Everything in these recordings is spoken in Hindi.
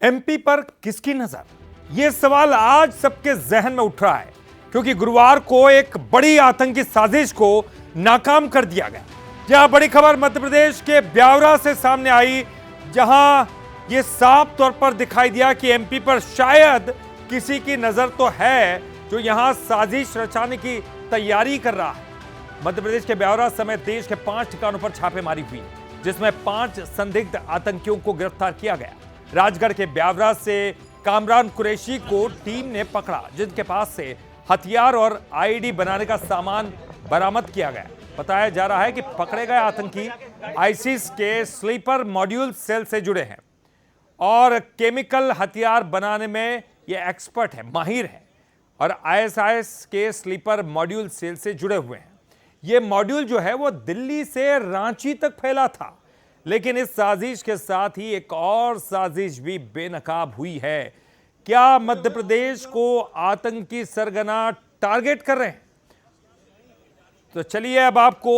एमपी पर किसकी नजर, यह सवाल आज सबके जहन में उठ रहा है क्योंकि गुरुवार को एक बड़ी आतंकी साजिश को नाकाम कर दिया गया। जहां बड़ी खबर मध्य प्रदेश के ब्यावरा से सामने आई, जहां यह साफ तौर पर दिखाई दिया कि एमपी पर शायद किसी की नजर तो है जो यहां साजिश रचाने की तैयारी कर रहा है। मध्य प्रदेश के ब्यावरा समेत देश के 5 ठिकानों पर छापेमारी हुई, जिसमें 5 संदिग्ध आतंकियों को गिरफ्तार किया गया। राजगढ़ के ब्यावरा से कामरान कुरैशी को टीम ने पकड़ा, जिनके पास से हथियार और आईडी बनाने का सामान बरामद किया गया। बताया जा रहा है कि पकड़े गए आतंकी आईसिस के स्लीपर मॉड्यूल सेल से जुड़े हैं और केमिकल हथियार बनाने में ये एक्सपर्ट है, माहिर है और आईएसआईएस के स्लीपर मॉड्यूल सेल से जुड़े हुए हैं। ये मॉड्यूल जो है वो दिल्ली से रांची तक फैला था, लेकिन इस साजिश के साथ ही एक और साजिश भी बेनकाब हुई है। क्या मध्य प्रदेश को आतंकी सरगना टारगेट कर रहे हैं? तो चलिए अब आपको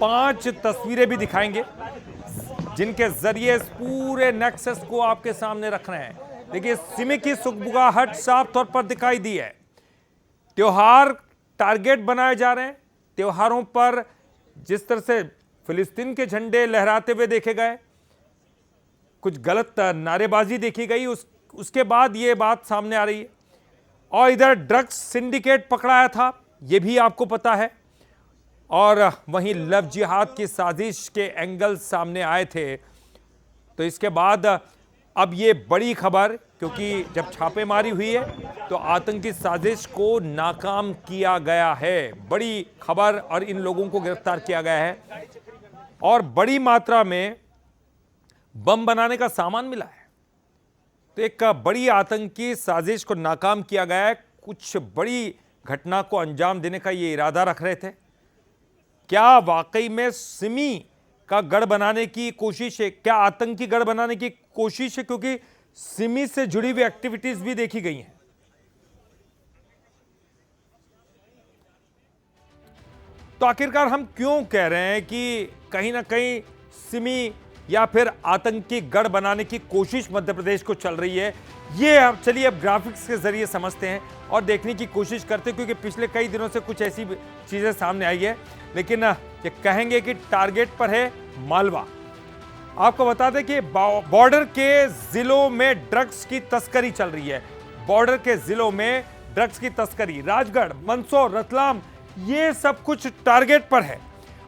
5 तस्वीरें भी दिखाएंगे, जिनके जरिए इस पूरे नेक्सस को आपके सामने रख रहे हैं। देखिए, सिमी की सुगबुगाहट साफ तौर पर दिखाई दी है। त्योहार टारगेट बनाए जा रहे हैं। त्योहारों पर जिस तरह से फिलिस्तीन के झंडे लहराते हुए देखे गए, कुछ गलत नारेबाजी देखी गई, उसके बाद यह बात सामने आ रही है। और इधर ड्रग्स सिंडिकेट पकड़ाया था, यह भी आपको पता है। और वहीं लव जिहाद की साजिश के एंगल सामने आए थे। तो इसके बाद अब ये बड़ी खबर, क्योंकि जब छापेमारी हुई है तो आतंकी साजिश को नाकाम किया गया है। बड़ी खबर, और इन लोगों को गिरफ्तार किया गया है और बड़ी मात्रा में बम बनाने का सामान मिला है। तो एक बड़ी आतंकी साजिश को नाकाम किया गया है। कुछ बड़ी घटना को अंजाम देने का ये इरादा रख रहे थे। क्या वाकई में सिमी का गढ़ बनाने की कोशिश है? क्या आतंकी गढ़ बनाने की कोशिश है? क्योंकि सिमी से जुड़ी हुई एक्टिविटीज भी देखी गई हैं। तो आखिरकार हम क्यों कह रहे हैं कि कहीं ना कहीं सिमी या फिर आतंकी गढ़ बनाने की कोशिश मध्य प्रदेश को चल रही है? ये चलिए अब ग्राफिक्स के जरिए समझते हैं और देखने की कोशिश करते हैं, क्योंकि पिछले कई दिनों से कुछ ऐसी चीजें सामने आई है। लेकिन ये कहेंगे कि टारगेट पर है मालवा। आपको बता दें कि बॉर्डर के जिलों में ड्रग्स की तस्करी चल रही है। बॉर्डर के जिलों में ड्रग्स की तस्करी, राजगढ़, मंदसौर, रतलाम, ये सब कुछ टारगेट पर है।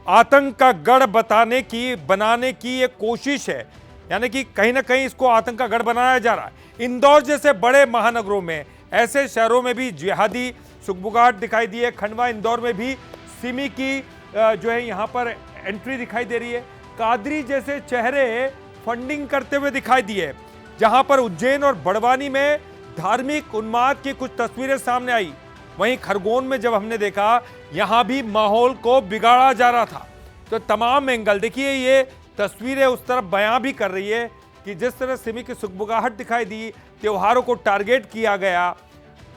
आतंक का गढ़ बनाने की ये कोशिश है, यानी कि कहीं ना कहीं इसको आतंक का गढ़ बनाया जा रहा है। इंदौर जैसे बड़े महानगरों में, ऐसे शहरों में भी जिहादी सुगबुगाहट दिखाई दी है। खंडवा, इंदौर में भी सिमी की जो है यहां पर एंट्री दिखाई दे रही है। कादरी जैसे चेहरे फंडिंग करते हुए दिखाई दिए। जहां पर उज्जैन और बड़वानी में धार्मिक उन्माद की कुछ तस्वीरें सामने आई। वहीं खरगोन में जब हमने देखा, यहां भी माहौल को बिगाड़ा जा रहा था। तो तमाम एंगल देखिए, ये तस्वीरें उस तरफ बयां भी कर रही है कि जिस तरह सिमी की सुगबुगाहट दिखाई दी, त्योहारों को टारगेट किया गया,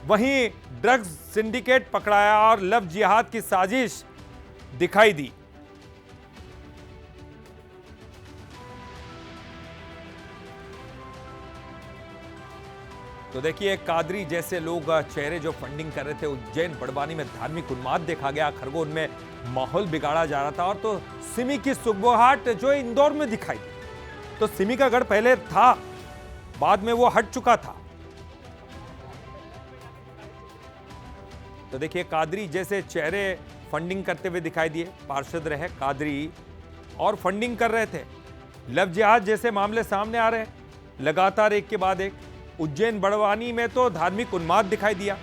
वहीं ड्रग्स सिंडिकेट पकड़ाया और लव जिहाद की साजिश दिखाई दी। तो देखिए, कादरी जैसे लोग चेहरे जो फंडिंग कर रहे थे। उज्जैन, बड़वानी में धार्मिक उन्माद देखा गया। खरगोन में माहौल बिगाड़ा जा रहा था। और तो सिमी की सुगबुगाहट जो इंदौर में दिखाई। तो सिमी का गढ़ पहले था, बाद में वो हट चुका था। तो देखिए, कादरी जैसे चेहरे फंडिंग करते हुए दिखाई दिए। पार्षद रहे कादरी और फंडिंग कर रहे थे। लव जिहाद जैसे मामले सामने आ रहे हैं लगातार, एक के बाद एक। उज्जैन, बड़वानी में तो धार्मिक उन्माद दिखाई दिया।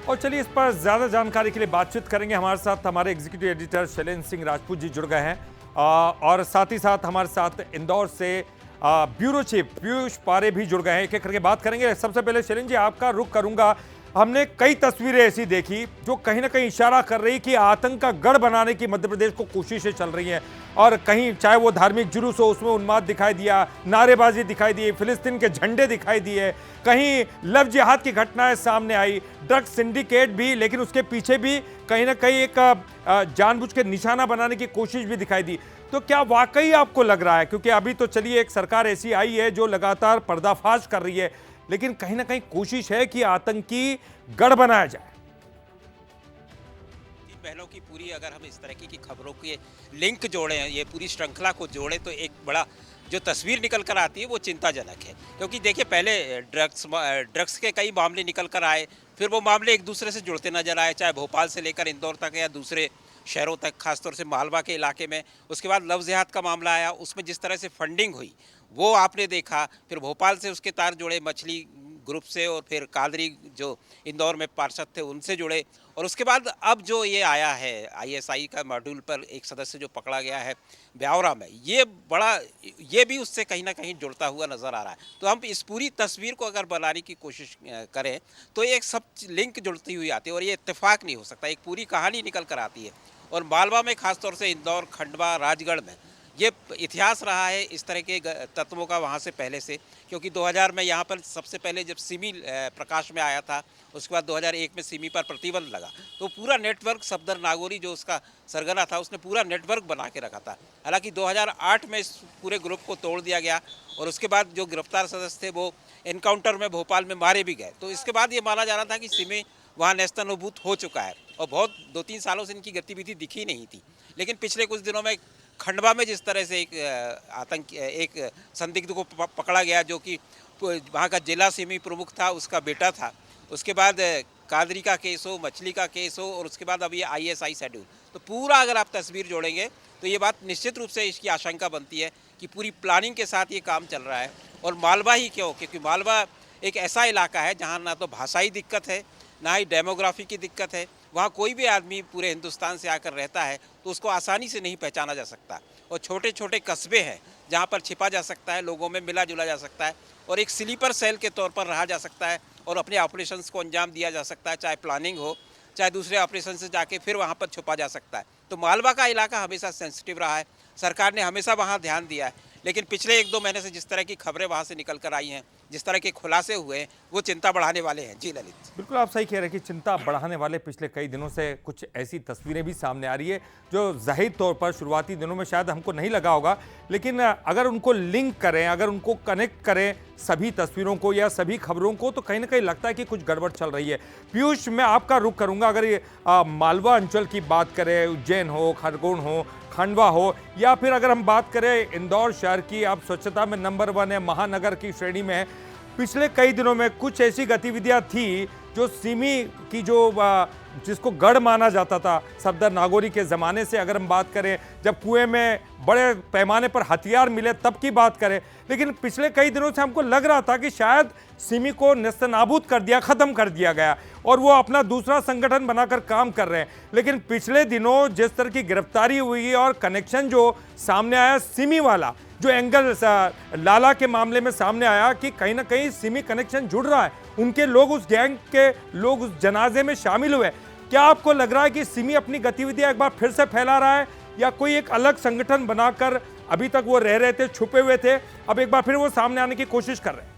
और चलिए, इस पर ज्यादा जानकारी के लिए बातचीत करेंगे। हमारे साथ हमारे एग्जीक्यूटिव एडिटर शैलेंद्र सिंह राजपूत जी जुड़ गए हैं और साथ ही साथ हमारे साथ इंदौर से ब्यूरो चीफ पीयूष पारे भी जुड़ गए हैं। एक एक करके बात करेंगे। सबसे पहले शैलेंद्र जी, आपका रुख करूंगा। हमने कई तस्वीरें ऐसी देखी जो कहीं ना कहीं इशारा कर रही कि आतंक का गढ़ बनाने की मध्य प्रदेश को कोशिशें चल रही हैं। और कहीं चाहे वो धार्मिक जुलूस हो उसमें उन्माद दिखाई दिया, नारेबाजी दिखाई दी, फिलिस्तीन के झंडे दिखाई दिए, कहीं लव जिहाद की घटनाएं सामने आई, ड्रग्स सिंडिकेट भी, लेकिन उसके पीछे भी कहीं ना कहीं एक जानबूझ के निशाना बनाने की कोशिश भी दिखाई दी। तो क्या वाकई आपको लग रहा है, क्योंकि अभी तो चलिए एक सरकार ऐसी आई है जो लगातार पर्दाफाश कर रही है, लेकिन कहीं ना कहीं कोशिश है कि आतंकी गढ़ बनाया जाए? पहलों की पूरी अगर हम इस तरह की खबरों के लिंक जोड़े हैं, ये पूरी श्रृंखला को जोड़े, तो एक बड़ा जो तस्वीर निकल कर आती है वो चिंताजनक है। क्योंकि देखिए, पहले ड्रग्स के कई मामले निकल कर आए, फिर वो मामले एक दूसरे से जुड़ते नजर आए, चाहे भोपाल से लेकर इंदौर तक या दूसरे शहरों तक, खासतौर से मालवा के इलाके में। उसके बाद लव जिहाद का मामला आया, उसमें जिस तरह से फंडिंग हुई वो आपने देखा। फिर भोपाल से उसके तार जुड़े मछली ग्रुप से, और फिर कादरी जो इंदौर में पार्षद थे उनसे जुड़े। और उसके बाद अब जो ये आया है आईएसआई का मॉड्यूल पर एक सदस्य जो पकड़ा गया है ब्यावरा में, ये भी उससे कहीं ना कहीं जुड़ता हुआ नज़र आ रहा है। तो हम इस पूरी तस्वीर को अगर बनाने की कोशिश करें तो एक सब लिंक जुड़ती हुई आती है, और ये इत्तेफाक नहीं हो सकता, एक पूरी कहानी निकल कर आती है। और मालवा में खासतौर से इंदौर, खंडवा, राजगढ़ में ये इतिहास रहा है इस तरह के तत्वों का वहाँ से पहले से। क्योंकि 2000 में यहाँ पर सबसे पहले जब सिमी प्रकाश में आया था, उसके बाद 2001 में सिमी पर प्रतिबंध लगा, तो पूरा नेटवर्क सफदर नागौरी जो उसका सरगना था उसने पूरा नेटवर्क बना के रखा था। हालांकि 2008 में इस पूरे ग्रुप को तोड़ दिया गया, और उसके बाद जो गिरफ्तार सदस्य थे वो एनकाउंटर में भोपाल में मारे भी गए। तो इसके बाद ये माना जा रहा था कि सिमी वहाँ नेस्तनाबूद हो चुका है, और बहुत 2-3 सालों से इनकी गतिविधि दिखी नहीं थी। लेकिन पिछले कुछ दिनों में खंडवा में जिस तरह से एक संदिग्ध को पकड़ा गया, जो कि वहाँ का जिला सिमी प्रमुख था, उसका बेटा था। उसके बाद कादरी का केस हो, मछली का केस हो, और उसके बाद अब ये आईएसआई शेड्यूल, तो पूरा अगर आप तस्वीर जोड़ेंगे तो ये बात निश्चित रूप से इसकी आशंका बनती है कि पूरी प्लानिंग के साथ ये काम चल रहा है। और मालवा ही क्यों, क्योंकि मालवा एक ऐसा इलाका है जहाँ ना तो भाषाई दिक्कत है, ना ही डेमोग्राफी की दिक्कत है। वहाँ कोई भी आदमी पूरे हिंदुस्तान से आकर रहता है तो उसको आसानी से नहीं पहचाना जा सकता, और छोटे छोटे कस्बे हैं जहाँ पर छिपा जा सकता है, लोगों में मिला जुला जा सकता है, और एक स्लीपर सेल के तौर पर रहा जा सकता है, और अपने ऑपरेशंस को अंजाम दिया जा सकता है, चाहे प्लानिंग हो, चाहे दूसरे ऑपरेशन से जाके फिर वहाँ पर छुपा जा सकता है। तो मालवा का इलाका हमेशा सेंसिटिव रहा है, सरकार ने हमेशा वहाँ ध्यान दिया है। लेकिन पिछले 1-2 महीने से जिस तरह की खबरें वहाँ से निकल कर आई हैं, जिस तरह के खुलासे हुए हैं, वो चिंता बढ़ाने वाले हैं। जी ललित, बिल्कुल आप सही कह रहे हैं कि चिंता बढ़ाने वाले पिछले कई दिनों से कुछ ऐसी तस्वीरें भी सामने आ रही है जो जाहिर तौर पर शुरुआती दिनों में शायद हमको नहीं लगा होगा, लेकिन अगर उनको लिंक करें, अगर उनको कनेक्ट करें सभी तस्वीरों को या सभी खबरों को, तो कहीं ना कहीं लगता है कि कुछ गड़बड़ चल रही है। पीयूष, मैं आपका रुख करूंगा, अगर ये मालवा अंचल की बात करें, उज्जैन हो, खरगोन हो, खंडवा हो, या फिर अगर हम बात करें इंदौर शहर की, आप स्वच्छता में नंबर 1 है, महानगर की श्रेणी में है, पिछले कई दिनों में कुछ ऐसी गतिविधियां थी जो सिमी की जिसको गढ़ माना जाता था सफदर नागौरी के ज़माने से, अगर हम बात करें जब कुएं में बड़े पैमाने पर हथियार मिले तब की बात करें, लेकिन पिछले कई दिनों से हमको लग रहा था कि शायद सिमी को नेस्तनाबूद कर दिया, ख़त्म कर दिया गया, और वो अपना दूसरा संगठन बनाकर काम कर रहे हैं। लेकिन पिछले दिनों जिस तरह की गिरफ्तारी हुई और कनेक्शन जो सामने आया, सिमी वाला जो एंगल लाला के मामले में सामने आया कि कहीं ना कहीं सिमी कनेक्शन जुड़ रहा है, उनके लोग, उस गैंग के लोग उस जनाजे में शामिल हुए। क्या आपको लग रहा है कि सिमी अपनी गतिविधियां एक बार फिर से फैला रहा है, या कोई एक अलग संगठन बनाकर, अभी तक वो रह रहे थे, छुपे हुए थे, अब एक बार फिर वो सामने आने की कोशिश कर रहे हैं?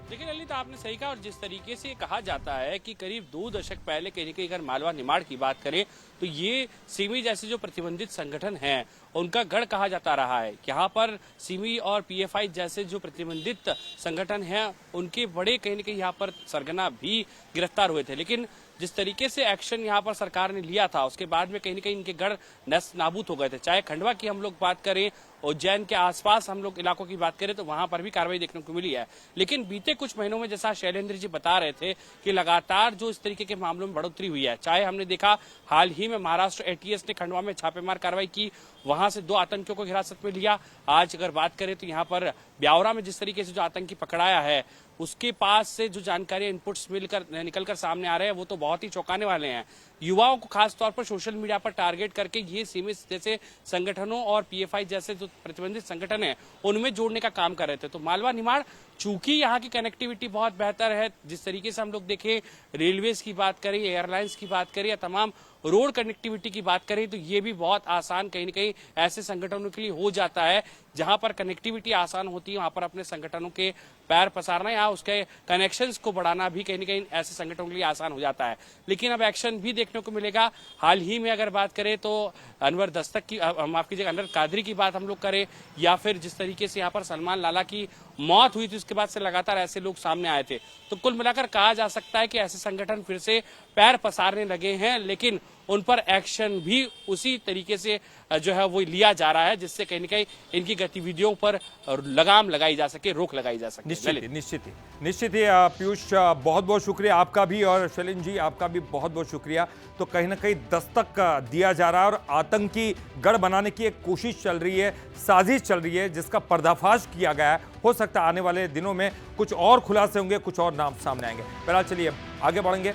देखिए ललित, आपने सही कहा, और जिस तरीके से कहा जाता है कि करीब 2 दशक पहले कहीं ना कहीं अगर मालवा निमाड़ की बात करें तो ये सिमी जैसे जो प्रतिबंधित संगठन हैं उनका गढ़ कहा जाता रहा है। यहाँ पर सिमी और पीएफआई जैसे जो प्रतिबंधित संगठन हैं उनके बड़े कहीं ना कहीं यहाँ पर सरगना भी गिरफ्तार हुए थे। लेकिन जिस तरीके से एक्शन यहाँ पर सरकार ने लिया था उसके बाद में कहीं ना कहीं इनके गढ़ नष्ट नाबूद हो गए थे। चाहे खंडवा की हम लोग बात करें, उज्जैन के आसपास हम लोग इलाकों की बात करें तो वहां पर भी कार्रवाई देखने को मिली है। लेकिन बीते कुछ महीनों में जैसा शैलेंद्र जी बता रहे थे कि लगातार जो इस तरीके के मामलों में बढ़ोतरी हुई है, चाहे हमने देखा हाल ही में महाराष्ट्र एटीएस ने खंडवा में छापेमार कार्रवाई की वहां से 2 आतंकियों को हिरासत में लिया। आज अगर बात करें तो यहाँ पर ब्यावरा में जिस तरीके से जो आतंकी पकड़ाया है, उसके पास से जो जानकारी इनपुट्स निकलकर सामने आ रहे हैं वो तो बहुत ही चौंकाने वाले हैं। युवाओं को खास तौर पर सोशल मीडिया पर टारगेट करके ये सीमित जैसे संगठनों और पीएफआई जैसे जो प्रतिबंधित संगठन है उनमें जोड़ने का काम कर रहे थे। तो मालवा निमाड़ चूंकि यहाँ की कनेक्टिविटी बहुत बेहतर है, जिस तरीके से हम लोग देखें, रेलवेज की बात करें, एयरलाइंस की बात करें या तमाम रोड कनेक्टिविटी की बात करें, तो ये भी बहुत आसान कहीं न कहीं ऐसे संगठनों के लिए हो जाता है। जहां पर कनेक्टिविटी आसान होती है वहां पर अपने संगठनों के पैर पसारना या उसके कनेक्शंस को बढ़ाना भी कहीं न कहीं ऐसे संगठनों के लिए आसान हो जाता है। लेकिन अब एक्शन भी देखने को मिलेगा। हाल ही में अगर बात करें तो अनवर दस्तक की, माफ कीजिएगा, अनवर कादरी की बात हम लोग करें, या फिर जिस तरीके से यहाँ पर सलमान लाला की मौत हुई थी उसके बाद से लगातार ऐसे लोग सामने आए थे। तो कुल मिलाकर कहा जा सकता है कि ऐसे संगठन फिर से पैर पसारने लगे हैं, लेकिन उन पर एक्शन भी उसी तरीके से जो है वो लिया जा रहा है, जिससे कहीं न कहीं इनकी गतिविधियों पर लगाम लगाई जा सके, रोक लगाई जा सके। निश्चित ही पीयूष, बहुत बहुत शुक्रिया आपका भी, और शैलेंद्र जी आपका भी बहुत बहुत शुक्रिया। तो कहीं ना कहीं दस्तक दिया जा रहा है और आतंकी गढ़ बनाने की एक कोशिश चल रही है, साजिश चल रही है, जिसका पर्दाफाश किया गया है। हो सकता है आने वाले दिनों में कुछ और खुलासे होंगे, कुछ और नाम सामने आएंगे। फिलहाल चलिए आगे बढ़ेंगे।